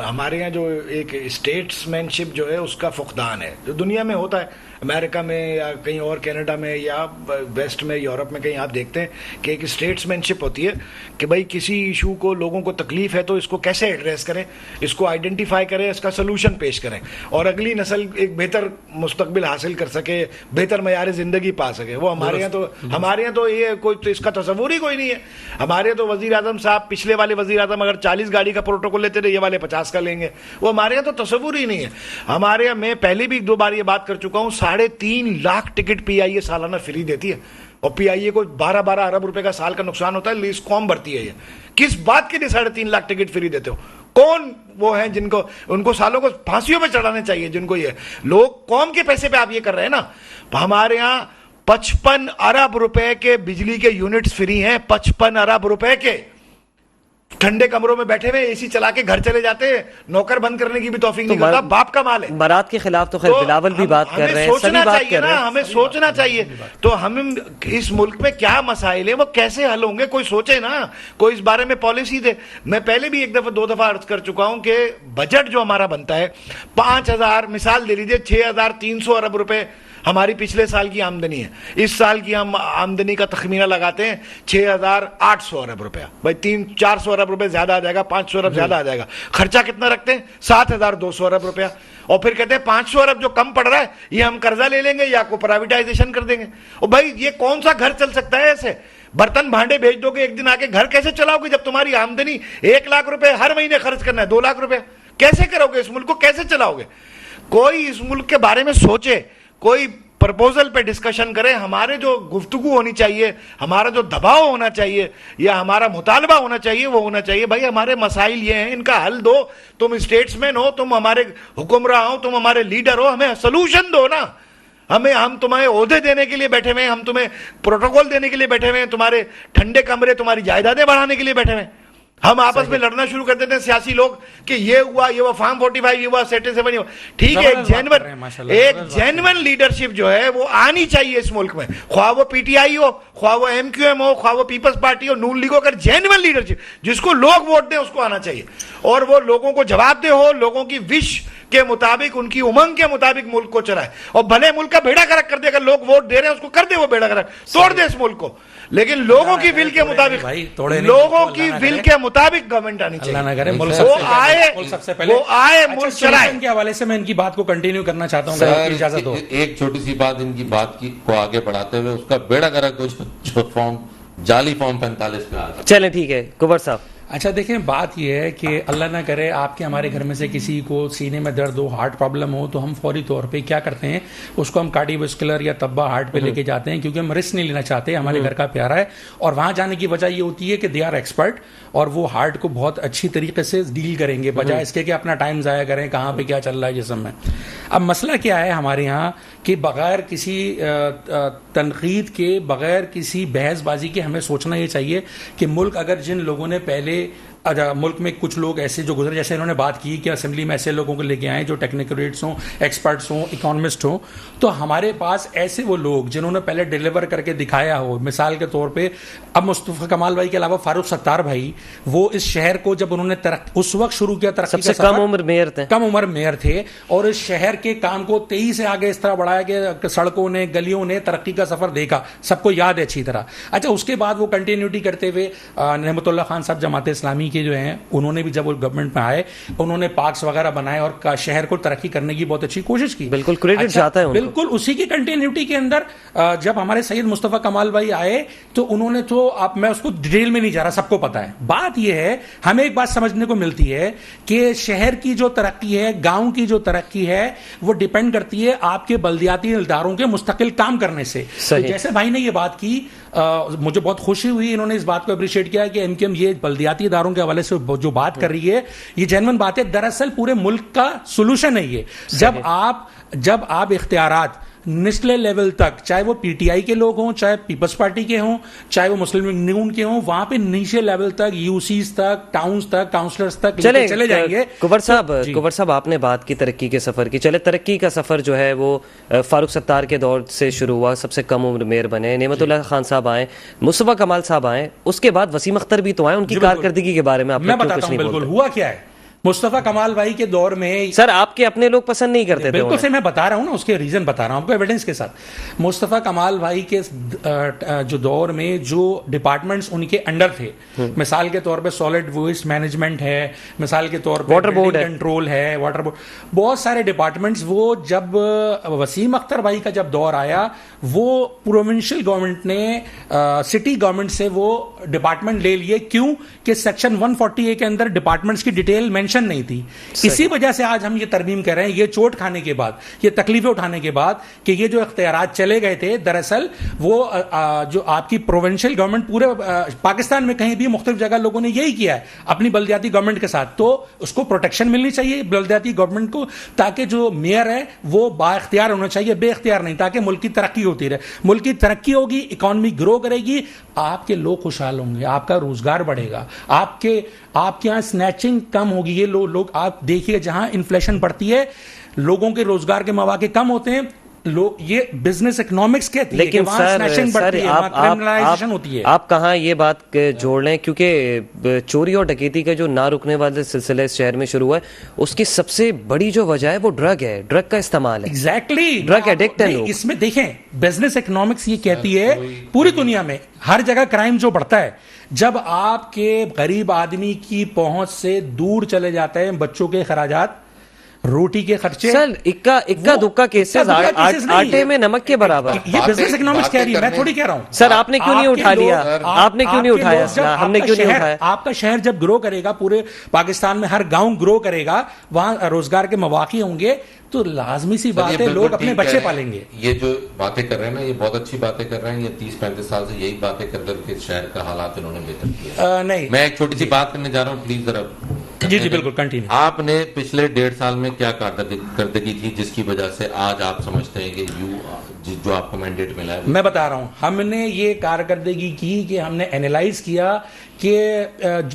ہمارے یہاں جو ایک اسٹیٹس مین شپ جو ہے اس کا فقدان ہے، جو دنیا میں ہوتا ہے، امریکہ میں یا کہیں اور کینیڈا میں یا ویسٹ میں، یورپ میں کہیں آپ دیکھتے ہیں کہ ایک اسٹیٹس مین شپ ہوتی ہے کہ بھائی کسی ایشو کو لوگوں کو تکلیف ہے تو اس کو کیسے ایڈریس کریں، اس کو آئیڈینٹیفائی کریں، اس کا سلوشن پیش کریں اور اگلی نسل ایک بہتر مستقبل حاصل کر سکے، بہتر معیار زندگی پا سکے. وہ ہمارے یہاں تو یہ کوئی تو اس کا تصور ہی کوئی نہیں ہے. ہمارے تو وزیر اعظم صاحب، پچھلے والے وزیر اعظم اگر 40 گاڑی کا پروٹوکول لیتے تھے، یہ والے 50 کا لیں گے. وہ ہمارے یہاں تو تصور ہی نہیں ہے. ہمارے یہاں میں پہلے بھی 2 بار یہ بات کر چکا ہوں، 3.5 لاکھ ٹکٹ PIA سالانہ فری دیتی ہے، اور PIA کو 12 ارب روپے کا سال کا نقصان ہوتا ہے، لیز قوم بھرتی ہے. یہ کس بات کے لیے 3.5 لاکھ ٹکٹ فری دیتے ہو؟ کون وہ ہیں جن کو ان کو سالوں کو پھانسیوں پہ چڑھانے چاہیے، جن کو یہ لوگ قوم کے پیسے پہ آپ یہ کر رہے ہیں نا. ہمارے یہاں 55 ارب روپے کے بجلی کے یونٹس فری ہیں، 55 ارب روپے کے. ٹھنڈے کمروں میں بیٹھے ہوئے AC چلا کے گھر چلے جاتے ہیں، نوکر بند کرنے کی بھی توفیق نہیں کرتا. باپ کا مال ہے. برات کے خلاف تو خیر بلاول بھی بات کر رہے ہیں، سبھی بات کر رہے ہیں. ہمیں سوچنا چاہیے. تو ہم اس ملک میں کیا مسائل ہیں وہ کیسے حل ہوں گے، کوئی سوچے نا، کوئی اس بارے میں پالیسی دے. میں پہلے بھی 2 دفعہ عرض کر چکا ہوں کہ بجٹ جو ہمارا بنتا ہے 5000، مثال دے لیجیے 6300 ارب روپے ہماری پچھلے سال کی آمدنی ہے. اس سال کی ہم آمدنی کا تخمینہ لگاتے ہیں 6800 ارب روپیہ. بھائی 400 ارب روپے زیادہ آ جائے گا، 500 ارب زیادہ آ جائے گا. خرچہ کتنا رکھتے ہیں؟ 7200 ارب روپیہ. اور پھر کہتے ہیں 500 ارب جو کم پڑ رہا ہے یہ ہم قرضہ لے لیں گے یا کو پرائیویٹائزیشن کر دیں گے. اور بھائی یہ کون سا گھر چل سکتا ہے ایسے؟ برتن بھانڈے بھیج دو گے ایک دن آ کے، گھر کیسے چلاؤ گے جب تمہاری آمدنی 1 لاکھ روپے ہر مہینے خرچ کرنا ہے، 2 لاکھ روپے کیسے کرو گے؟ اس ملک کو کیسے چلاؤ گے؟ کوئی اس ملک کے بارے میں سوچے، کوئی پرپوزل پہ ڈسکشن کریں. ہمارے جو گفتگو ہونی چاہیے، ہمارا جو دباؤ ہونا چاہیے یا ہمارا مطالبہ ہونا چاہیے وہ ہونا چاہیے بھائی ہمارے مسائل یہ ہیں، ان کا حل دو. تم اسٹیٹس مین ہو، تم ہمارے حکمراں ہو، تم ہمارے لیڈر ہو، ہمیں سلوشن دو نا. ہم تمہیں عہدے دینے کے لیے بیٹھے ہوئے ہیں، ہم تمہیں پروٹوکول دینے کے لیے بیٹھے ہوئے ہیں، تمہارے ٹھنڈے کمرے، تمہاری جائیدادیں بڑھانے کے لیے بیٹھے ہوئے ہیں. ہم آپس میں لڑنا شروع کر دیتے ہیں سیاسی لوگ کہ یہ ہوا، یہ ہوا فارم 45، یہ ہوا 77 ہوا. ٹھیک ہے، ایک جینون لیڈرشپ جو ہے وہ آنی چاہیے اس ملک میں، خواہ وہ PTI ہو، خواہ وہ MQM ہو، خواہ وہ پیپلز پارٹی ہو، نون لیگ ہو. اگر جینون لیڈرشپ جس کو لوگ ووٹ دیں اس کو آنا چاہیے، اور وہ لوگوں کو جواب دہ ہو، لوگوں کی وش کے مطابق، ان کی امنگ کے مطابق ملک کو چلائے. اور بھلے ملک کا بیڑا گرک کر دے، اگر لوگ ووٹ دے رہے ہیں اس کو کر دے، وہ بیڑا گرک توڑ دے اس ملک کو. لیکن لوگوں کی ول کے مطابق، لوگوں کی ول کے مطابق گورنمنٹ آنی چاہیے. وہ آئے ملک چلائے. کے حوالے سے میں ان کی بات کو کنٹینیو کرنا چاہتا ہوں، اجازت دو. ایک چھوٹی سی بات ان کی بات کو آگے بڑھاتے ہوئے، اس کا بیڑا گرک جو فارم جعلی فارم 45 کا آ گیا. چلیں ٹھیک ہے کبر صاحب. اچھا دیکھیں، بات یہ ہے کہ اللہ نہ کرے آپ کے ہمارے گھر میں سے کسی کو سینے میں درد ہو، ہارٹ پرابلم ہو، تو ہم فوری طور پہ کیا کرتے ہیں، اس کو ہم کارڈیوواسکولر یا طبہ ہارٹ پہ لے کے جاتے ہیں، کیونکہ ہم رسک نہیں لینا چاہتے. ہمارے گھر کا پیارا ہے، اور وہاں جانے کی وجہ یہ ہوتی ہے کہ دے آر ایکسپرٹ، اور وہ ہارٹ کو بہت اچھی طریقے سے ڈیل کریں گے، بجائے اس کے کہ اپنا ٹائم ضائع کریں کہاں پہ کیا چل رہا ہے جسم میں. اب مسئلہ کیا ہے ہمارے یہاں کہ بغیر کسی تنقید کے، بغیر کسی بحث بازی کے، ہمیں سوچنا یہ چاہیے کہ ملک اگر جن لوگوں نے پہلے ملک میں کچھ لوگ ایسے جو گزرے, جیسے انہوں نے بات کی کہ اسمبلی میں ایسے لوگوں کو لے کے آئیں جو ٹیکنیکریٹس ہوں, ایکسپرٹس ہوں, اکانومسٹ ہوں, تو ہمارے پاس ایسے وہ لوگ جنہوں نے پہلے ڈیلیور کر کے دکھایا ہو. مثال کے طور پہ اب مصطفیٰ کمال بھائی کے علاوہ فاروق ستار بھائی, وہ اس شہر کو جب انہوں نے اس وقت شروع کیا ترقی سب سے کم عمر میئر تھے, کم عمر میئر تھے, اور اس شہر کے کام کو تیزی سے آگے اس طرح بڑھایا کہ سڑکوں نے, گلیوں نے ترقی کا سفر دیکھا, سب کو یاد ہے اچھی طرح. اچھا, اس کے بعد وہ کنٹینیوٹی کرتے ہوئے نعمت اللہ خان صاحب جماعت اسلامی کے جو ہیں, انہوں نے بھی جب وہ گورنمنٹ میں آئے انہوں نے پارکس وغیرہ بنائے اور شہر کو ترقی کرنے کی بہت اچھی کوشش کی. بالکل کریڈٹ جاتا ہے ان کو. بالکل اسی کی کنٹینیوٹی کے اندر جب ہمارے سید مصطفیٰ کمال بھائی آئے تو انہوں نے تو, اب میں اس کو ڈیٹیل میں نہیں جا رہا, سب کو پتا ہے. بات یہ ہے, ہمیں ایک بات سمجھنے کو ملتی ہے کہ شہر کی جو ترقی ہے, گاؤں کی جو ترقی ہے, وہ ڈیپینڈ کرتی ہے آپ کے بلدیاتی اداروں کے مستقل کام کرنے سے. جیسے بھائی نے یہ بات کی, مجھے بہت خوشی ہوئی, انہوں نے اس بات کو اپریشیٹ کیا کہ MQM یہ بلدیاتی اداروں کے حوالے سے جو بات کر رہی ہے یہ جینوئن بات ہے. دراصل پورے ملک کا سولوشن ہے یہ. جب آپ اختیارات نچلے لیول تک, چاہے وہ PTI کے لوگ ہوں, چاہے پیپلز پارٹی کے ہوں, چاہے وہ مسلم نون کے ہوں, وہاں پہ نیچے لیول تک, UCs تک, ٹاؤنز تک, کاؤنسلرز تک چلے جائیں گے. کبر صاحب آپ نے بات کی ترقی کے سفر کی. چلے ترقی کا سفر جو ہے وہ فاروق ستار کے دور سے شروع ہوا, سب سے کم عمر میئر بنے, نعمت اللہ خان صاحب آئے, مصطفیٰ کمال صاحب آئے, اس کے بعد وسیم اختر بھی تو آئے. ان کی کارکردگی کے بارے میں آپ میں بتاتا ہوں. بالکل ہوا کیا ہے مصطفیٰ کمال بھائی کے دور میں. سر آپ کے اپنے لوگ پسند نہیں کرتے تھے. بالکل سے میں بتا رہا ہوں نا, اس کے ریزن بتا رہا ہوں آپ کو ایویڈنس کے ساتھ. مصطفیٰ کمال بھائی کے جو دور میں جو ڈپارٹمنٹس ان کے انڈر تھے, مثال کے طور پہ سالڈ ویسٹ مینجمنٹ ہے, مثال کے طور پہ واٹر بورڈ کنٹرول ہے, واٹر بورڈ, بہت سارے ڈپارٹمنٹس. وہ جب وسیم اختر بھائی کا جب دور آیا, وہ پروونشل گورنمنٹ نے سٹی گورنمنٹ سے وہ ڈپارٹمنٹ لے لیے. کیوں کہ سیکشن 140A کے اندر ڈپارٹمنٹس کی ڈیٹیل مینشن نہیں تھی. اسی وجہ سے آج ہم یہ ترمیم کر رہے ہیں, یہ چوٹ کھانے کے بعد, یہ تکلیفیں اٹھانے کے بعد, کہ یہ جو اختیارات چلے گئے تھے دراصل وہ جو آپ کی پروونشل گورنمنٹ پورے پاکستان میں کہیں بھی مختلف جگہ لوگوں نے یہی کیا ہے اپنی بلدیاتی گورنمنٹ کے ساتھ. تو اس کو پروٹیکشن ملنی چاہیے بلدیاتی گورنمنٹ کو, تاکہ جو میئر ہے وہ با اختیار ہونا چاہیے, بے اختیار نہیں, تاکہ ملک کی ترقی ہوتی رہے. ملک کی ترقی ہوگی, اکانومی گرو کرے گی, آپ کے لوگ خوشحال ہوں گے, آپ کا روزگار بڑھے گا, آپ کے یہاں سنیچنگ کم ہوگی. یہ لوگ آپ دیکھیے جہاں انفلیشن بڑھتی ہے, لوگوں کے روزگار کے مواقع کم ہوتے ہیں, لوگ یہ بزنس اکنامکس کہتی ہے کہ وہاں سنیچنگ بڑھتی ہے, کرمنلائزیشن ہوتی ہے. آپ کہاں یہ بات جوڑ لیں, کیونکہ چوری اور ڈکیتی کا جو نہ رکنے والے سلسلے اس شہر میں شروع ہوا ہے, اس کی سب سے بڑی جو وجہ ہے وہ ڈرگ ہے, ڈرگ کا استعمال ہے. ایگزیکٹلی, ڈرگ ایڈکٹ ہے لوگ. اس میں دیکھیں بزنس اکنامکس یہ کہتی ہے پوری دنیا میں ہر جگہ کرائم جو بڑھتا ہے, جب آپ کے غریب آدمی کی پہنچ سے دور چلے جاتے ہیں بچوں کے اخراجات, روٹی کے خرچے. سر اکا دکا کیسز آٹے میں نمک کے برابر. یہ بزنس اکنامکس کہہ رہی ہے, میں تھوڑی کہہ رہا ہوں. سر آپ نے کیوں نہیں اٹھا لیا, آپ نے کیوں نہیں اٹھایا, ہم نے کیوں نہیں اٹھایا. آپ کا شہر جب گرو کرے گا, پورے پاکستان میں ہر گاؤں گرو کرے گا, وہاں روزگار کے مواقع ہوں گے, تو لازمی سی بات ہے لوگ اپنے بچے پالیں گے. یہ جو باتیں کر رہے ہیں نا, یہ بہت اچھی باتیں کر رہے ہیں. یہ 30-35 سال سے یہی باتیں کر کر کے شہر کا حالات انہوں نے بہتر کیا. نہیں, میں ایک چھوٹی سی بات کرنے جا رہا ہوں, پلیز ذرا. جی بالکل کنٹینیو. آپ نے پچھلے 1.5 سال میں کیا کارکردگی کی جس کی وجہ سے آج آپ سمجھتے ہیں کہ جو آپ کو مینڈیٹ ملا ہے؟ میں بتا رہا ہوں, ہم نے یہ کارکردگی کی کہ ہم نے اینالائز کیا کہ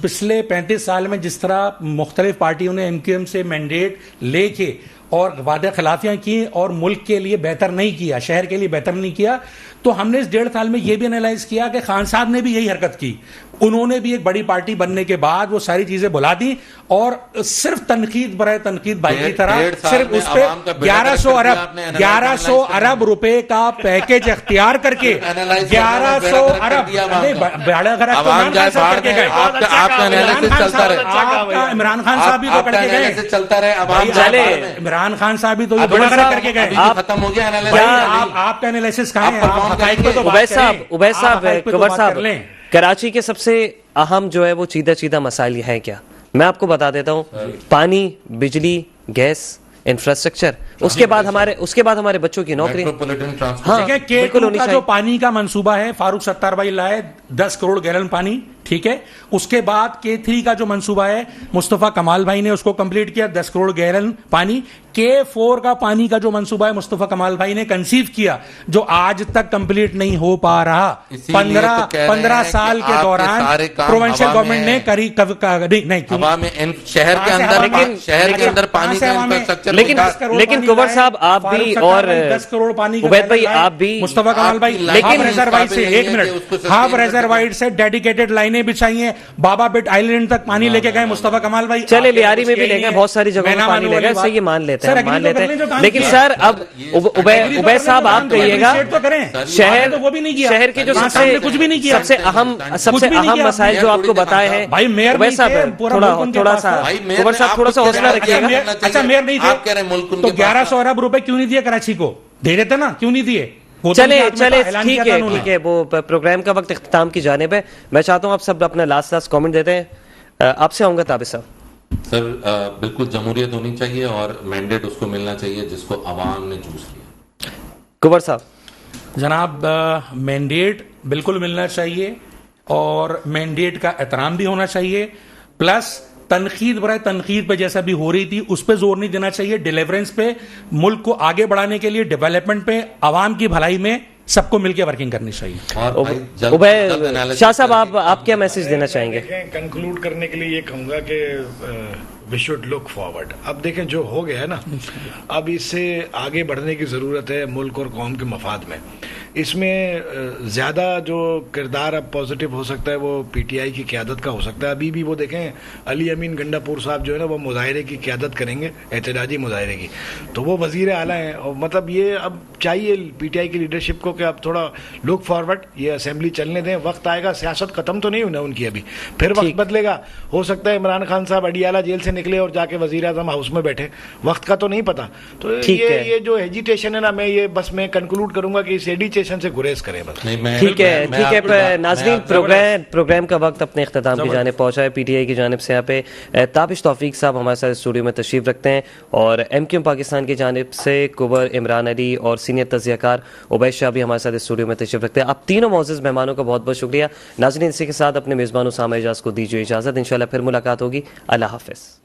پچھلے 35 سال میں جس طرح مختلف پارٹیوں نے MQM سے مینڈیٹ لے کے اور وعدہ خلافیاں کی اور ملک کے لیے بہتر نہیں کیا, شہر کے لیے بہتر نہیں کیا, تو ہم نے اس 1.5 سال میں یہ بھی انالائز کیا کہ خان صاحب نے بھی یہی حرکت کی. انہوں نے بھی ایک بڑی پارٹی بننے کے بعد وہ ساری چیزیں بلا دی اور صرف تنقید برائے تنقید بھائی کی طرح صرف اس پہ 1100 ارب روپے کا پیکج اختیار کر کے 1100 ارب عمران خان صاحب بھی تو کر کے گئے, عمران خان صاحب بھی تو کر کے گئے. ختم ہو گیا آپ کا انالیسس کہاں ہے؟ عبید صاحب, کراچی کے سب سے اہم جو ہے وہ چیدہ مسائل ہے کیا, میں آپ کو بتا دیتا ہوں. پانی, بجلی, گیس, انفراسٹرکچر, اس کے بعد ہمارے بچوں کی نوکری. جو پانی کا منصوبہ ہے فاروق ستار بھائی لائے 10 کروڑ گیلن پانی, ٹھیک ٹھیک ہے. اس کے بعد K3 کا جو منصوبہ ہے مصطفیٰ کمال بھائی نے اس کو کمپلیٹ کیا, 10 کروڑ گیلن پانی. K4 کا پانی کا جو منصوبہ ہے مصطفیٰ کمال بھائی نے کنسیو کیا, جو آج تک کمپلیٹ نہیں ہو پا رہا. 15 سال کے دوران پروونشل گورنمنٹ نے شہر کے اندر پانی کا انفراسٹرکچر. لیکن کنور صاحب آپ بھی اور 10 کروڑ پانی عبید بھائی آپ بھی مصطفیٰ کمال بھائی ہاف ریزروائر سے, ایک منٹ, ہاف ریزروائر سے ڈیڈیکیٹڈ لائنیں بچائی ہیں. بابا بیٹ آئلینڈ تک پانی لے کے گئے مصطفیٰ کمال بھائی. چلے لیاری میں بھی لے گئے, بہت ساری جگہوں میں پانی لے گئے, صحیح مان لیتے ہیں. لیکن سر اب عبید صاحب آپ کہیے گا شہر کے جو سب سے اہم مسائل جو آپ کو بتائے ہیں, بھائی میئر عبید صاحب تھوڑا سا حوصلہ رکھیے گا. اچھا میئر نہیں تھے تو 1100 ارب روپے کیوں نہیں دیے کراچی کو؟ دے دیتے نا, کیوں نہیں دیے؟ چلے ٹھیک ہے, وہ پروگرام کا وقت اختتام کی جانب ہے. میں چاہتا ہوں آپ سب اپنا لاسٹ کامنٹ دیتے ہیں. آپ سے آؤں گا تابع صاحب. سر بالکل جمہوریت ہونی چاہیے اور مینڈیٹ اس کو ملنا چاہیے جس کو عوام نے چوز کیا. کنور صاحب. جناب مینڈیٹ بالکل ملنا چاہیے اور مینڈیٹ کا احترام بھی ہونا چاہیے, پلس تنقید برائے تنقید پہ جیسا بھی ہو رہی تھی اس پہ زور نہیں دینا چاہیے. ڈیلیورنس پہ, ملک کو آگے بڑھانے کے لیے, ڈیولپمنٹ پہ, عوام کی بھلائی میں سب کو مل کے ورکنگ کرنی چاہیے. شاہ صاحب آپ کیا میسج دینا چاہیں گے؟ کنکلوڈ کرنے کے لیے یہ کہوں گا کہ وی شوڈ لک فارورڈ. اب دیکھیں جو ہو گیا ہے نا, اب اس سے آگے بڑھنے کی ضرورت ہے ملک اور قوم کے مفاد میں. اس میں زیادہ جو کردار اب پازیٹیو ہو سکتا ہے وہ پی ٹی آئی کی قیادت کا ہو سکتا ہے. ابھی بھی وہ دیکھیں علی امین گنڈا پور صاحب جو ہے نا وہ مظاہرے کی قیادت کریں گے, احتجاجی مظاہرے کی, تو وہ وزیر اعلیٰ ہیں. اور مطلب یہ اب چاہیے پی ٹی آئی کی لیڈرشپ کو کہ اب تھوڑا لک فارورڈ, یہ اسمبلی چلنے دیں, وقت آئے گا. سیاست ختم تو نہیں ہونا ان کی ابھی, پھر وقت بدلے گا. ہو سکتا ہے عمران خان صاحب اڈیالہ جیل سے نکلے اور جا کے وزیر اعظم ہاؤس میں بیٹھے, وقت کا تو نہیں پتا. تو یہ جو ایجیٹیشن ہے نا, میں کنکلوڈ کروں گا کہ اس ایجیٹیشن سے گریز کریں. ٹھیک ہے ناظرین, پروگرام کا وقت اپنے اختتام کی جانب پہنچا ہے. پی ٹی آئی کی جانب سے یہاں پہ تابش توفیق صاحب ہمارے ساتھ اسٹوڈیو میں تشریف رکھتے ہیں, اور ایم کیو ایم پاکستان کی جانب سے کنور عمران علی اور سینئر تجزیہ کار عبید شاہ بھی ہمارے ساتھ اسٹوڈیو میں تشریف رکھتے ہیں. آپ تینوں معزز مہمانوں کا بہت بہت شکریہ. ناظرین اسی کے ساتھ اپنے میزبان اسامہ اعجاز کو دیجیے اجازت. انشاءاللہ پھر ملاقات ہوگی. اللہ حافظ.